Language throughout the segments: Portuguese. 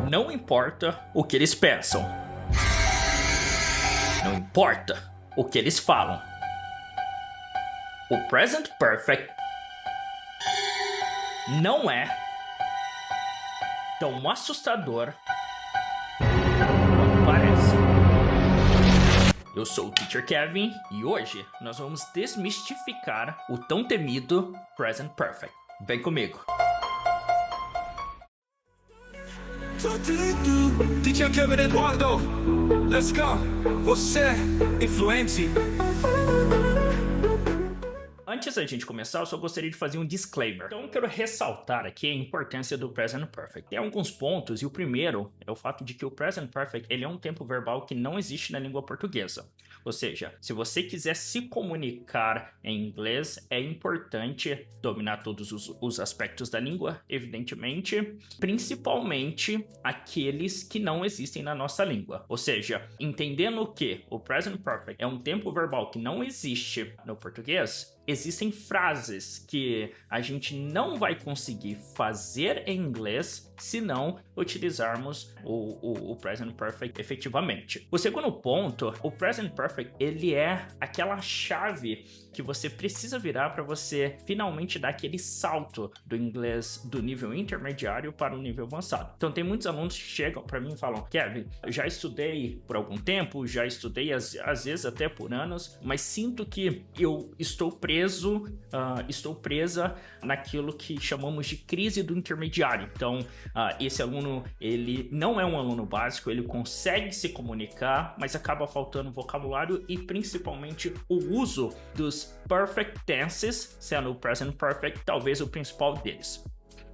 Não importa o que eles pensam. Não importa o que eles falam. O Present Perfect não é tão assustador quanto parece. Eu sou o Teacher Kevin e hoje nós vamos desmistificar o tão temido Present Perfect. Vem comigo. Teacher Kevin Eduardo, let's go. Você influente. Antes da gente começar, eu só gostaria de fazer um disclaimer. Então eu quero ressaltar aqui a importância do Present Perfect. Tem alguns pontos, e o primeiro é o fato de que o Present Perfect ele é um tempo verbal que não existe na língua portuguesa. Ou seja, se você quiser se comunicar em inglês, é importante dominar todos os aspectos da língua, evidentemente, principalmente aqueles que não existem na nossa língua. Ou seja, entendendo que o Present Perfect é um tempo verbal que não existe no português, existem frases que a gente não vai conseguir fazer em inglês se não utilizarmos o Present Perfect efetivamente. O segundo ponto, o Present Perfect, ele é aquela chave que você precisa virar para você finalmente dar aquele salto do inglês do nível intermediário para o nível avançado. Então tem muitos alunos que chegam para mim e falam: Kevin, eu já estudei por algum tempo, já estudei às vezes até por anos, mas sinto que eu estou presa naquilo que chamamos de crise do intermediário. Então esse aluno, ele não é um aluno básico, ele consegue se comunicar, mas acaba faltando vocabulário e principalmente o uso dos perfect tenses, sendo o present perfect talvez o principal deles.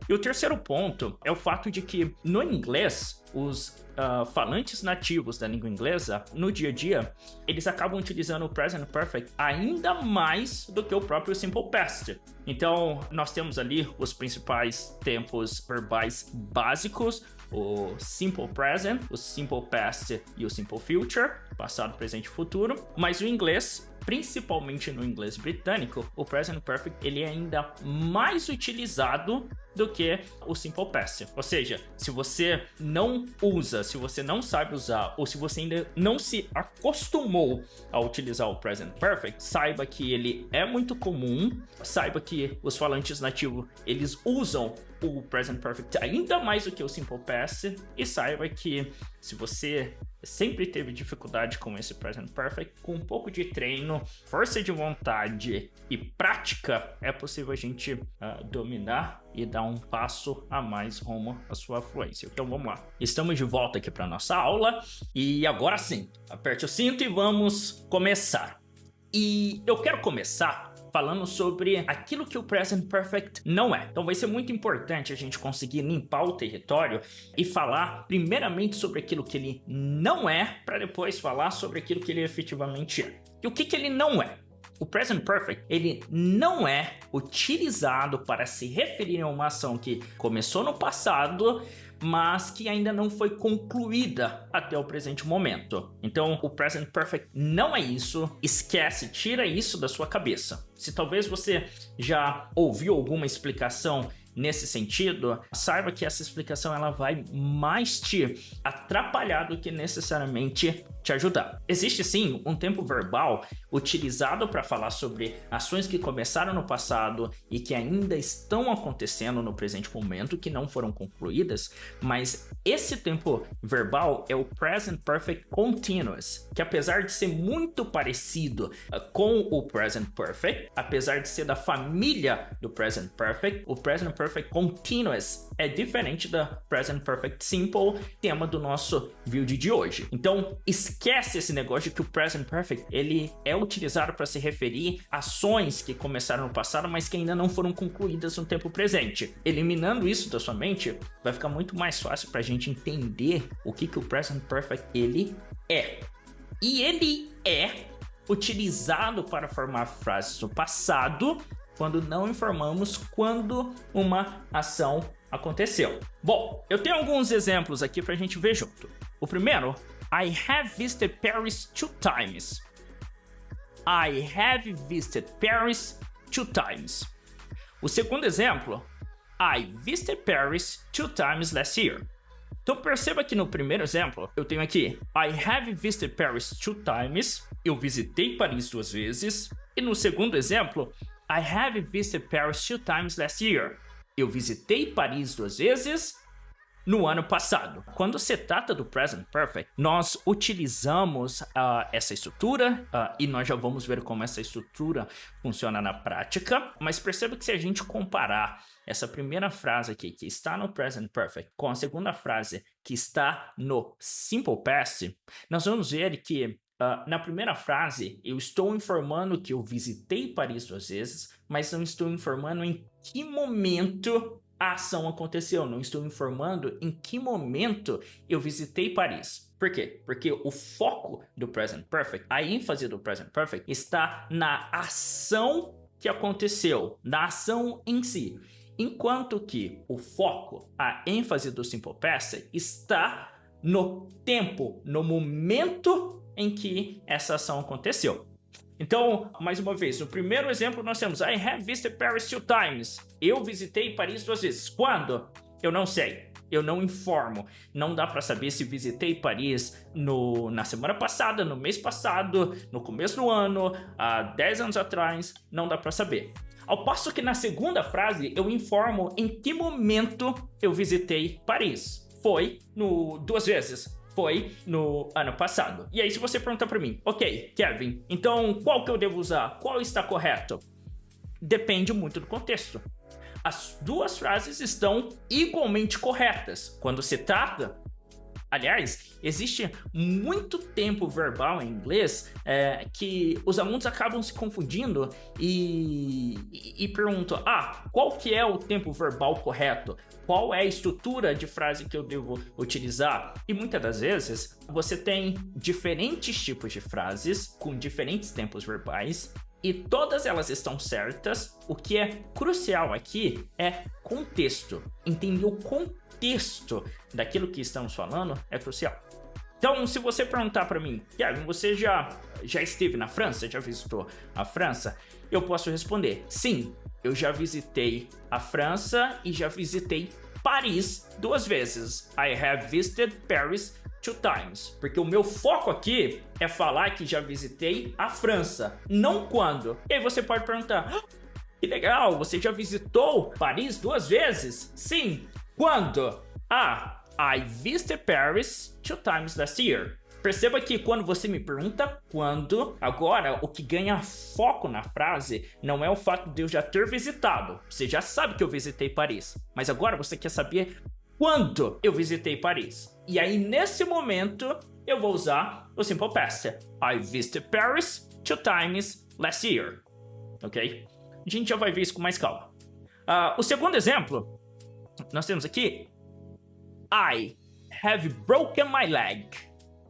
E o terceiro ponto é o fato de que no inglês, os falantes nativos da língua inglesa, no dia a dia, eles acabam utilizando o Present Perfect ainda mais do que o próprio Simple Past. Então, nós temos ali os principais tempos verbais básicos, o Simple Present, o Simple Past e o Simple Future, passado, presente e futuro, mas o inglês, principalmente no inglês britânico, o Present Perfect ele é ainda mais utilizado do que o Simple Past. Ou seja, se você não usa, se você não sabe usar, ou se você ainda não se acostumou a utilizar o Present Perfect, saiba que ele é muito comum, saiba que os falantes nativos, eles usam o Present Perfect ainda mais do que o Simple Past, e saiba que se você sempre teve dificuldade com esse Present Perfect, com um pouco de treino, força de vontade e prática, é possível a gente dominar e dar um passo a mais rumo à sua fluência. Então vamos lá. Estamos de volta aqui para nossa aula e agora sim, aperte o cinto e vamos começar. E eu quero começar falando sobre aquilo que o Present Perfect não é. Então vai ser muito importante a gente conseguir limpar o território e falar primeiramente sobre aquilo que ele não é, para depois falar sobre aquilo que ele efetivamente é. E o que ele não é? O Present Perfect, ele não é utilizado para se referir a uma ação que começou no passado, mas que ainda não foi concluída até o presente momento. Então, o Present Perfect não é isso. Esquece, tira isso da sua cabeça. Se talvez você já ouviu alguma explicação nesse sentido, saiba que essa explicação ela vai mais te atrapalhar do que necessariamente te ajudar. Existe sim um tempo verbal utilizado para falar sobre ações que começaram no passado e que ainda estão acontecendo no presente momento, que não foram concluídas, mas esse tempo verbal é o Present Perfect Continuous, que apesar de ser muito parecido com o Present Perfect, apesar de ser da família do Present Perfect, o Present Perfect Continuous é diferente da Present Perfect Simple, tema do nosso vídeo de hoje. Então, esquece esse negócio de que o Present Perfect ele é utilizado para se referir a ações que começaram no passado, mas que ainda não foram concluídas no tempo presente. Eliminando isso da sua mente, vai ficar muito mais fácil para a gente entender o que o Present Perfect ele é. E ele é utilizado para formar frases do passado quando não informamos quando uma ação aconteceu. Bom, eu tenho alguns exemplos aqui para a gente ver junto. O primeiro, I have visited Paris 2 times. I have visited Paris 2 times. O segundo exemplo, I visited Paris 2 times last year. Então perceba que no primeiro exemplo, eu tenho aqui I have visited Paris 2 times. Eu visitei Paris 2 vezes. E no segundo exemplo, I have visited Paris 2 times last year. Eu visitei Paris 2 vezes no ano passado. Quando se trata do Present Perfect, nós utilizamos essa estrutura e nós já vamos ver como essa estrutura funciona na prática. Mas perceba que se a gente comparar essa primeira frase aqui, que está no Present Perfect, com a segunda frase, que está no Simple Past, nós vamos ver que na primeira frase, eu estou informando que eu visitei Paris 2 vezes, mas não estou informando em que momento a ação aconteceu. Não estou informando em que momento eu visitei Paris. Por quê? Porque o foco do Present Perfect, a ênfase do Present Perfect, está na ação que aconteceu, na ação em si. Enquanto que o foco, a ênfase do Simple Past está no tempo, no momento em que essa ação aconteceu. Então, mais uma vez, no primeiro exemplo nós temos I have visited Paris 2 times. Eu visitei Paris 2 vezes. Quando? Eu não sei. Eu não informo. Não dá para saber se visitei Paris na semana passada, no mês passado, no começo do ano, há 10 anos atrás. Não dá para saber. Ao passo que na segunda frase eu informo em que momento eu visitei Paris. Foi 2 vezes. Foi no ano passado. E aí se você perguntar para mim, ok, Kevin, então qual que eu devo usar? Qual está correto? Depende muito do contexto. As duas frases estão igualmente corretas. Quando se trata... Aliás, existe muito tempo verbal em inglês que os alunos acabam se confundindo e perguntam, qual que é o tempo verbal correto? Qual é a estrutura de frase que eu devo utilizar? E muitas das vezes você tem diferentes tipos de frases com diferentes tempos verbais e todas elas estão certas. O que é crucial aqui é contexto. Entender o contexto daquilo que estamos falando é crucial. Então, se você perguntar para mim, Kevin, você já esteve na França? Já visitou a França? Eu posso responder, sim, eu já visitei a França e já visitei Paris 2 vezes. I have visited Paris 2 times. Porque o meu foco aqui é falar que já visitei a França, não quando. E aí você pode perguntar, que legal, você já visitou Paris 2 vezes? Sim, quando? I visited Paris 2 times last year. Perceba que quando você me pergunta quando, agora o que ganha foco na frase não é o fato de eu já ter visitado. Você já sabe que eu visitei Paris, mas agora você quer saber quando eu visitei Paris. E aí nesse momento eu vou usar o Simple Past. I visited Paris 2 times last year. Ok? A gente já vai ver isso com mais calma. O segundo exemplo, nós temos aqui I have broken my leg.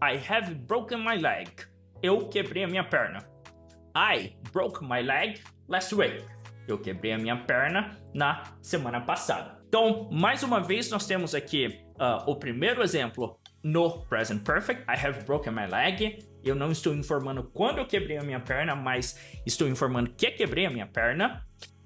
I have broken my leg. Eu quebrei a minha perna. I broke my leg last week. Eu quebrei a minha perna na semana passada. Então, mais uma vez, nós temos aqui o primeiro exemplo no Present Perfect. I have broken my leg. Eu não estou informando quando eu quebrei a minha perna, mas estou informando que quebrei a minha perna.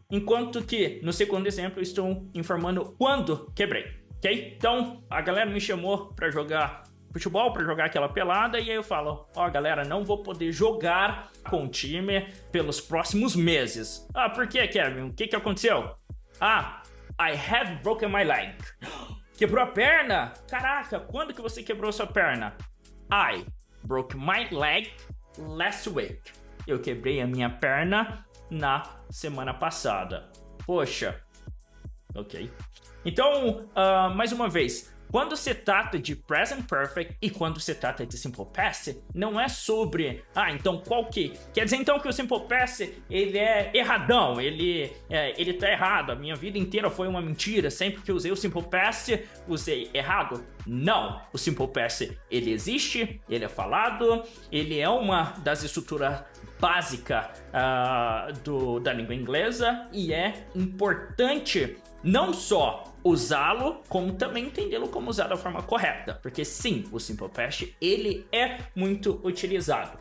Enquanto que no segundo exemplo, eu estou informando quando quebrei. Ok? Então, a galera me chamou para jogar futebol, para jogar aquela pelada, e aí eu falo, galera, não vou poder jogar com o time pelos próximos meses. Por que, Kevin? O que aconteceu? I have broken my leg. Quebrou a perna? Caraca, quando que você quebrou sua perna? I broke my leg last week. Eu quebrei a minha perna na semana passada. Poxa. Ok. Então, mais uma vez, quando se trata de Present Perfect e quando se trata de Simple Past, não é sobre, então qual que... Quer dizer então que o Simple Past, ele é erradão, ele tá errado, a minha vida inteira foi uma mentira, sempre que usei o Simple Past, usei errado? Não, o Simple Past, ele existe, ele é falado, ele é uma das estruturas básicas da língua inglesa e é importante não só usá-lo, como também entendê-lo como usar da forma correta. Porque sim, o Simple Past, ele é muito utilizado.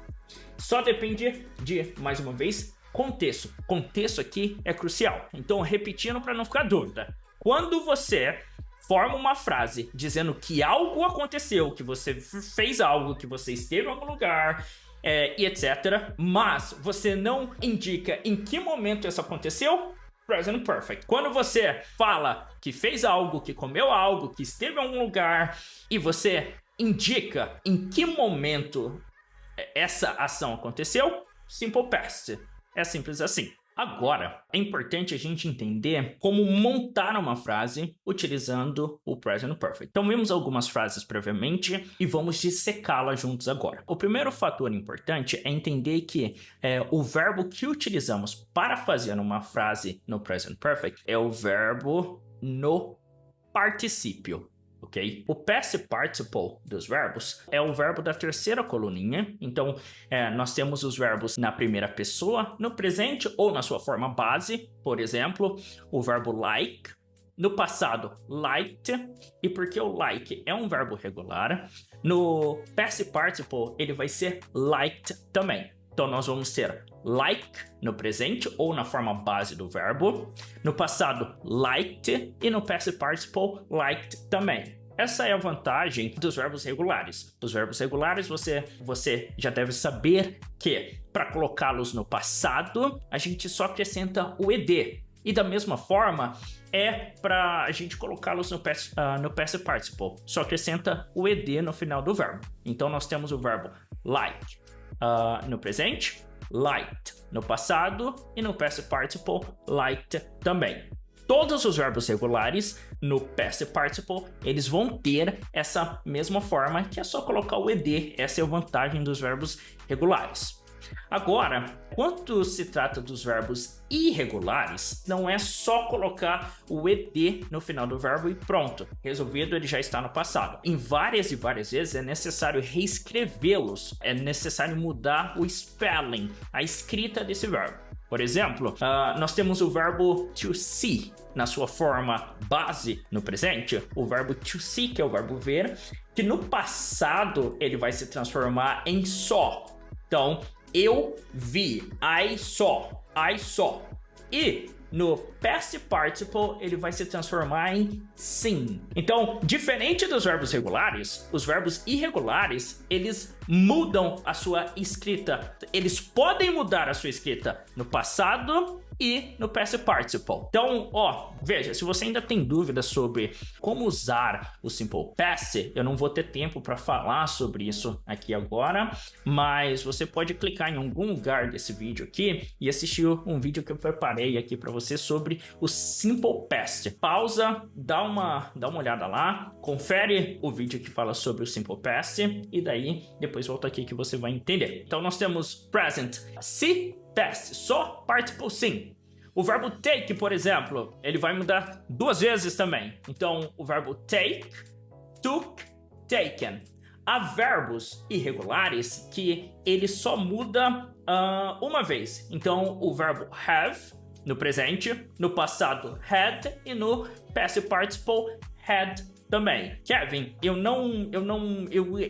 Só depende de, mais uma vez, contexto. Contexto aqui é crucial. Então, repetindo para não ficar dúvida. Quando você forma uma frase dizendo que algo aconteceu, que você fez algo, que você esteve em algum lugar, e etc. Mas você não indica em que momento isso aconteceu, Present Perfect. Quando você fala que fez algo, que comeu algo, que esteve em algum lugar, e você indica em que momento essa ação aconteceu, Simple Past. É simples assim. Agora, é importante a gente entender como montar uma frase utilizando o Present Perfect. Então, vimos algumas frases previamente e vamos dissecá-las juntos agora. O primeiro fator importante é entender que o verbo que utilizamos para fazer uma frase no Present Perfect é o verbo no particípio. Okay? O past participle dos verbos é o verbo da terceira coluninha. Então, nós temos os verbos na primeira pessoa, no presente ou na sua forma base. Por exemplo, o verbo like, no passado, liked. E porque o like é um verbo regular, no past participle ele vai ser liked também. Então, nós vamos ter like no presente ou na forma base do verbo. No passado, liked. E no past participle, liked também. Essa é a vantagem dos verbos regulares. Os verbos regulares, você já deve saber que, para colocá-los no passado, a gente só acrescenta o ed. E da mesma forma, para a gente colocá-los no past participle. Só acrescenta o ed no final do verbo. Então, nós temos o verbo like no presente, liked no passado e no past participle, liked também. Todos os verbos regulares no past participle, eles vão ter essa mesma forma, que é só colocar o ed. Essa é a vantagem dos verbos regulares. Agora, quando se trata dos verbos irregulares, não é só colocar o ed no final do verbo e pronto, resolvido, ele já está no passado. Em várias e várias vezes é necessário reescrevê-los, é necessário mudar o spelling, a escrita desse verbo. Por exemplo, nós temos o verbo to see na sua forma base no presente, o verbo to see, que é o verbo ver, que no passado ele vai se transformar em saw. Então, eu vi, I saw. E no past participle ele vai se transformar em seen. Então, diferente dos verbos regulares, os verbos irregulares, eles mudam a sua escrita. Eles podem mudar a sua escrita no passado e no past participle. Então, veja, se você ainda tem dúvidas sobre como usar o Simple Past, eu não vou ter tempo para falar sobre isso aqui agora, mas você pode clicar em algum lugar desse vídeo aqui e assistir um vídeo que eu preparei aqui para você sobre o Simple Past. Pausa, dá uma olhada lá, confere o vídeo que fala sobre o Simple Past e daí depois volta aqui que você vai entender. Então nós temos present, see, past, só participle sim. O verbo take, por exemplo, ele vai mudar duas vezes também. Então, o verbo take, took, taken. Há verbos irregulares que ele só muda uma vez. Então, o verbo have, no presente, no passado, had, e no past participle, had também. Kevin,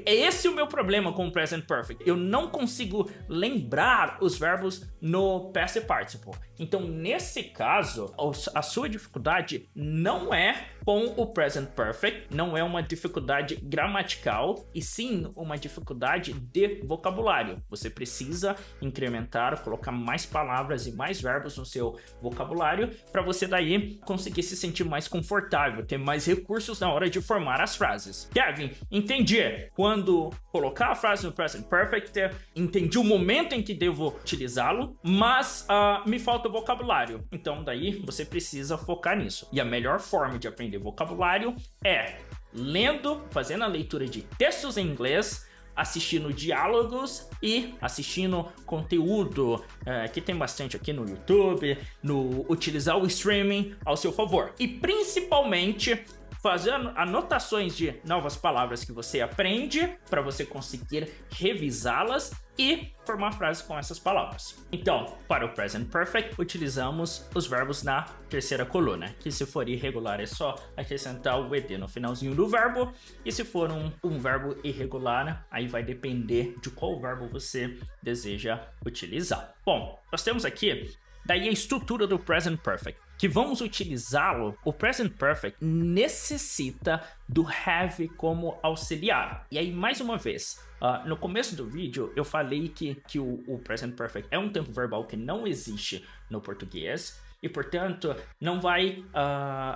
esse é o meu problema com o Present Perfect. Eu não consigo lembrar os verbos no Past Participle. Então, nesse caso, a sua dificuldade não é com o Present Perfect, não é uma dificuldade gramatical, e sim uma dificuldade de vocabulário. Você precisa incrementar, colocar mais palavras e mais verbos no seu vocabulário para você daí conseguir se sentir mais confortável, ter mais recursos na hora de formar as frases. Kevin, entendi quando colocar a frase no Present Perfect, entendi o momento em que devo utilizá-lo, mas me falta o vocabulário. Então daí você precisa focar nisso. E a melhor forma de aprender vocabulário é lendo, fazendo a leitura de textos em inglês, assistindo diálogos e assistindo conteúdo que tem bastante aqui no YouTube, utilizar o streaming ao seu favor. E principalmente fazer anotações de novas palavras que você aprende para você conseguir revisá-las e formar frases com essas palavras. Então, para o Present Perfect, utilizamos os verbos na terceira coluna, que se for irregular é só acrescentar o ed no finalzinho do verbo, e se for um verbo irregular, aí vai depender de qual verbo você deseja utilizar. Bom, nós temos aqui daí a estrutura do Present Perfect. que vamos utilizá-lo, o Present Perfect necessita do have como auxiliar. E aí, mais uma vez, no começo do vídeo eu falei que o Present Perfect é um tempo verbal que não existe no português e, portanto, não vai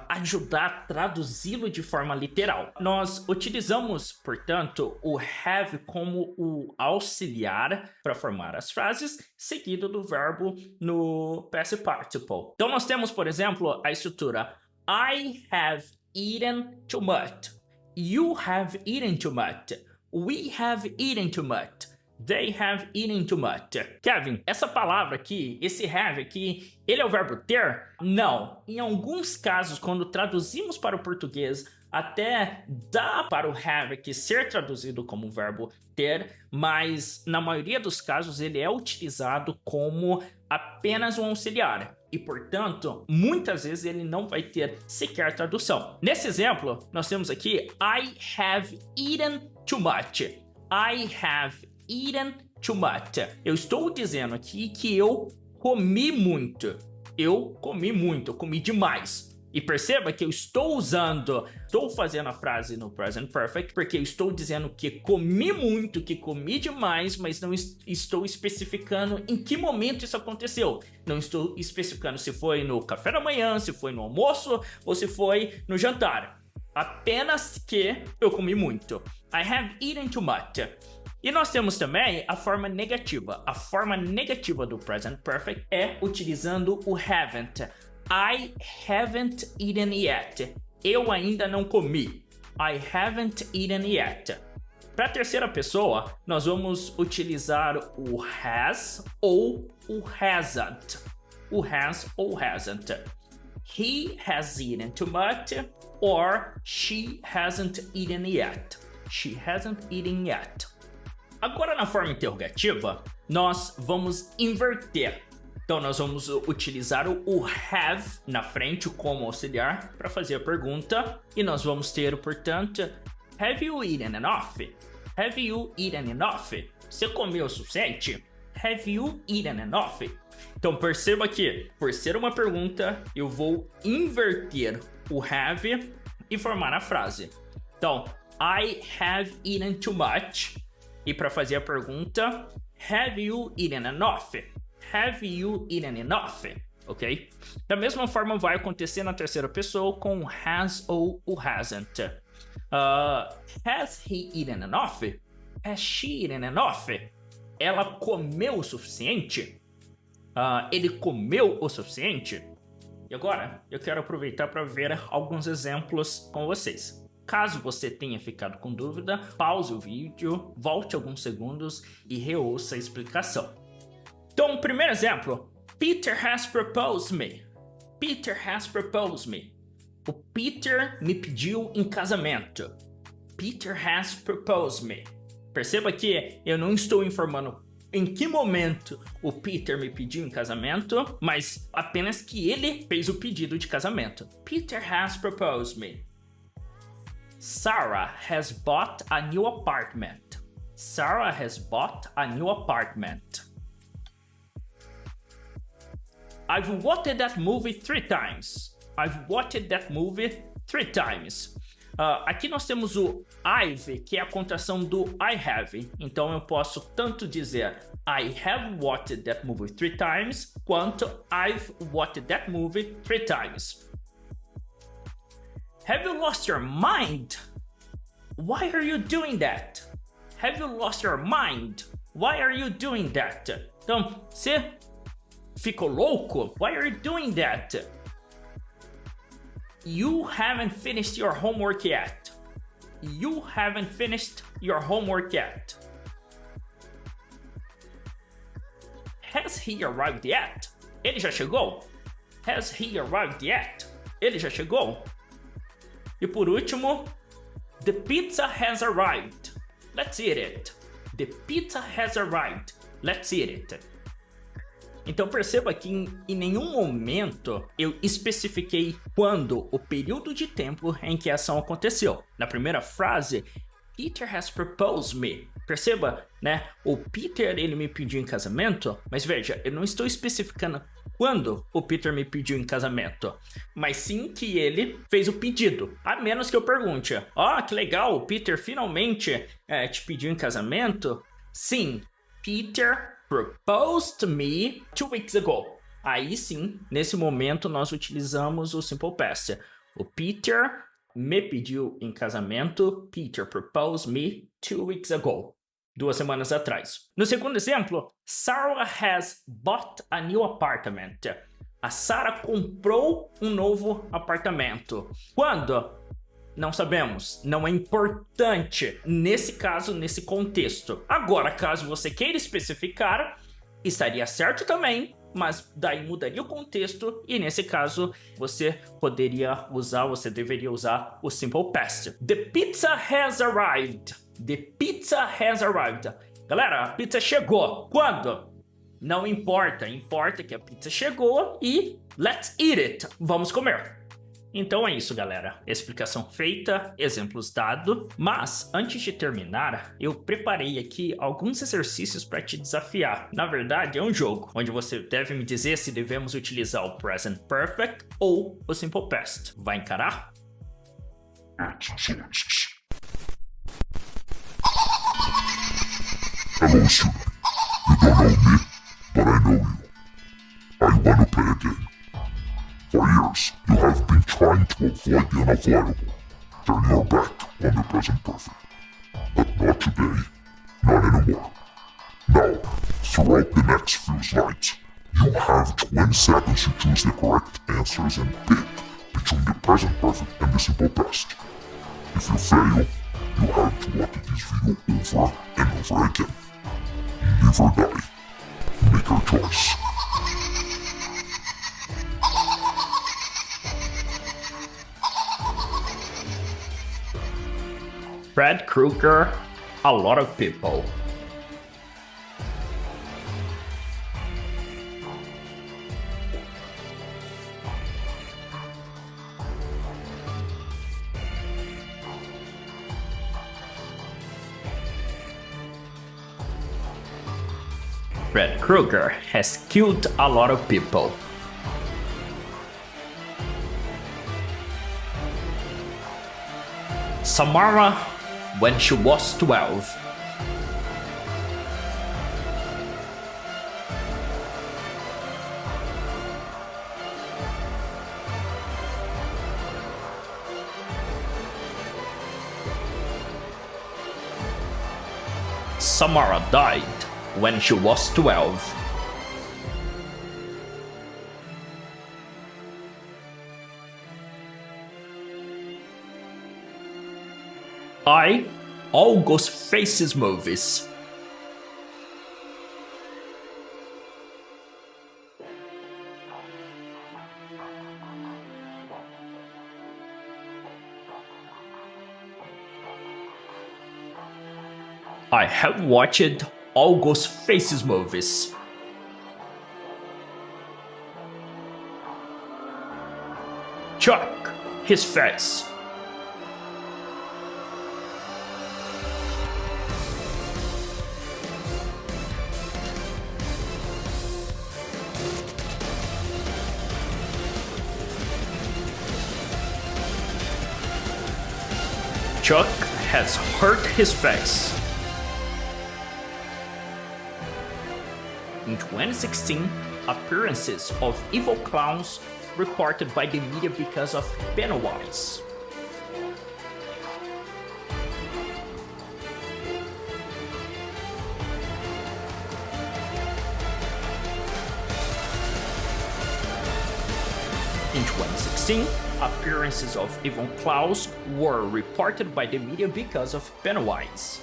ajudar a traduzi-lo de forma literal. Nós utilizamos, portanto, o have como o auxiliar para formar as frases, seguido do verbo no past participle. Então, nós temos, por exemplo, a estrutura I have eaten too much. You have eaten too much. We have eaten too much. They have eaten too much. Kevin, essa palavra aqui, esse have aqui, ele é o verbo ter? Não. Em alguns casos, quando traduzimos para o português, até dá para o have aqui ser traduzido como verbo ter, mas na maioria dos casos ele é utilizado como apenas um auxiliar. E, portanto, muitas vezes ele não vai ter sequer tradução. Nesse exemplo, nós temos aqui I have eaten too much. I have eaten too much. Eu estou dizendo aqui que eu comi muito. Eu comi demais. E perceba que eu estou fazendo a frase no Present Perfect, porque eu estou dizendo que comi muito, que comi demais, mas não estou especificando em que momento isso aconteceu. Não estou especificando se foi no café da manhã, se foi no almoço ou se foi no jantar. Apenas que eu comi muito. I have eaten too much. E nós temos também a forma negativa. A forma negativa do Present Perfect é utilizando o haven't. I haven't eaten yet. Eu ainda não comi. I haven't eaten yet. Para a terceira pessoa, nós vamos utilizar o has ou o hasn't. O has ou hasn't. He has eaten too much or she hasn't eaten yet. She hasn't eaten yet. Agora, na forma interrogativa, nós vamos inverter. Então, nós vamos utilizar o have na frente como auxiliar para fazer a pergunta. E nós vamos ter, portanto, have you eaten enough? Have you eaten enough? Você comeu o suficiente? Have you eaten enough? Então, perceba que, por ser uma pergunta, eu vou inverter o have e formar a frase. Então, I have eaten too much. E para fazer a pergunta, have you eaten enough? Have you eaten enough? Ok? Da mesma forma vai acontecer na terceira pessoa com has ou o hasn't. Has he eaten enough? Has she eaten enough? Ela comeu o suficiente? Ele comeu o suficiente? E agora, eu quero aproveitar para ver alguns exemplos com vocês. Caso você tenha ficado com dúvida, pause o vídeo, volte alguns segundos e reouça a explicação. Então, o primeiro exemplo. Peter has proposed me. Peter has proposed me. O Peter me pediu em casamento. Peter has proposed me. Perceba que eu não estou informando em que momento o Peter me pediu em casamento, mas apenas que ele fez o pedido de casamento. Peter has proposed me. Sarah has bought a new apartment. Sarah has bought a new apartment. I've watched that movie 3 times. I've watched that movie 3 times. Aqui nós temos o I've, que é a contração do I have. Então eu posso tanto dizer I have watched that movie 3 times, quanto I've watched that movie 3 times. Have you lost your mind? Why are you doing that? Have you lost your mind? Why are you doing that? Então, você ficou louco? Why are you doing that? You haven't finished your homework yet. You haven't finished your homework yet. Has he arrived yet? Ele já chegou? Has he arrived yet? Ele já chegou? E por último, the pizza has arrived. Let's eat it. The pizza has arrived. Let's eat it. Então perceba que em nenhum momento eu especifiquei quando, o período de tempo em que a ação aconteceu. Na primeira frase, Peter has proposed me. Perceba, né? O Peter, ele me pediu em casamento, mas veja, eu não estou especificando quando o Peter me pediu em casamento, mas sim que ele fez o pedido. A menos que eu pergunte, que legal, o Peter finalmente te pediu em casamento? Sim, Peter proposed to me 2 weeks ago. Aí sim, nesse momento nós utilizamos o Simple Past. O Peter me pediu em casamento. Peter proposed me 2 weeks ago. 2 semanas atrás. No segundo exemplo, Sarah has bought a new apartment. A Sarah comprou um novo apartamento. Quando? Não sabemos. Não é importante nesse caso, nesse contexto. Agora, caso você queira especificar, estaria certo também, mas daí mudaria o contexto e nesse caso você deveria usar o Simple Past. The pizza has arrived. The pizza has arrived. Galera, a pizza chegou. Quando? Não importa. Importa que a pizza chegou e let's eat it. Vamos comer. Então é isso, galera. Explicação feita, exemplos dados. Mas, antes de terminar, eu preparei aqui alguns exercícios para te desafiar. Na verdade, é um jogo, onde você deve me dizer se devemos utilizar o Present Perfect ou o Simple Past. Vai encarar? Hello, student. You don't know me, but I know you. I wanna play a game. For years, you have been trying to avoid the unavoidable. Turn your back on the present perfect. But not today. Not anymore. Now, throughout the next few slides, you have 20 seconds to choose the correct answers and pick between the present perfect and the simple past. If you fail, you have to watch this video over and over again. Live or die. Make your choice. Fred Krueger, a lot of people. Fred Krueger has killed a lot of people. Samara, when she was 12. Samara died when she was 12. All Ghostface's movies. I have watched all Ghostface's movies. Chuck, his face. Chuck has hurt his face. In 2016, appearances of evil clowns reported by the media because of Pennywise. In 2016, appearances of evil clowns were reported by the media because of Pennywise.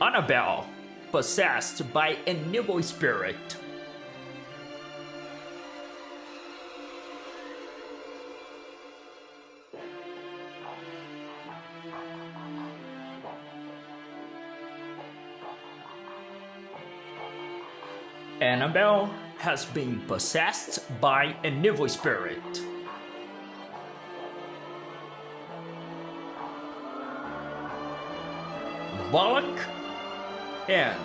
Annabelle, possessed by an evil spirit. Annabelle has been possessed by an evil spirit. Valak, and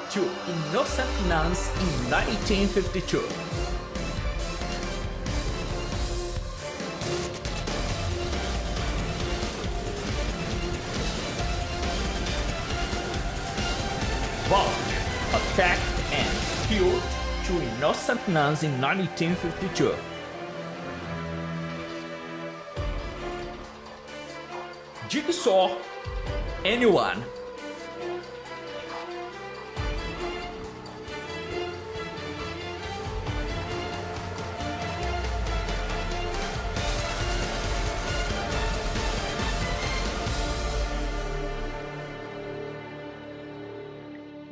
Two Innocent Nuns in 1952. Bob attacked and killed two innocent nuns in 1952. Jigsaw, anyone?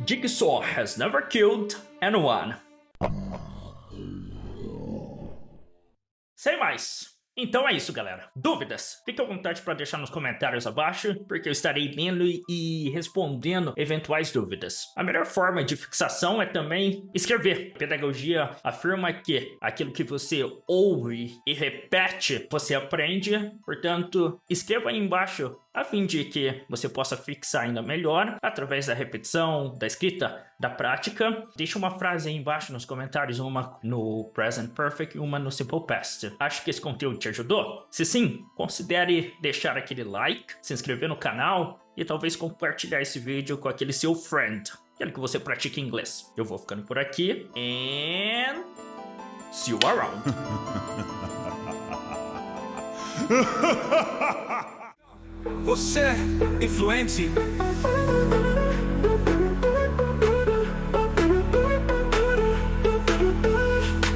Jigsaw has never killed anyone. Sem mais. Então é isso, galera. Dúvidas? Fique à vontade para deixar nos comentários abaixo, porque eu estarei lendo e respondendo eventuais dúvidas. A melhor forma de fixação é também escrever. A pedagogia afirma que aquilo que você ouve e repete, você aprende. Portanto, escreva aí embaixo a fim de que você possa fixar ainda melhor através da repetição, da escrita, da prática. Deixa uma frase aí embaixo nos comentários, uma no Present Perfect e uma no Simple Past. Acho que esse conteúdo te ajudou? Se sim, considere deixar aquele like, se inscrever no canal e talvez compartilhar esse vídeo com aquele seu friend, aquele que você pratica inglês. Eu vou ficando por aqui and see you around. Você é influente.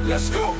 Let's go!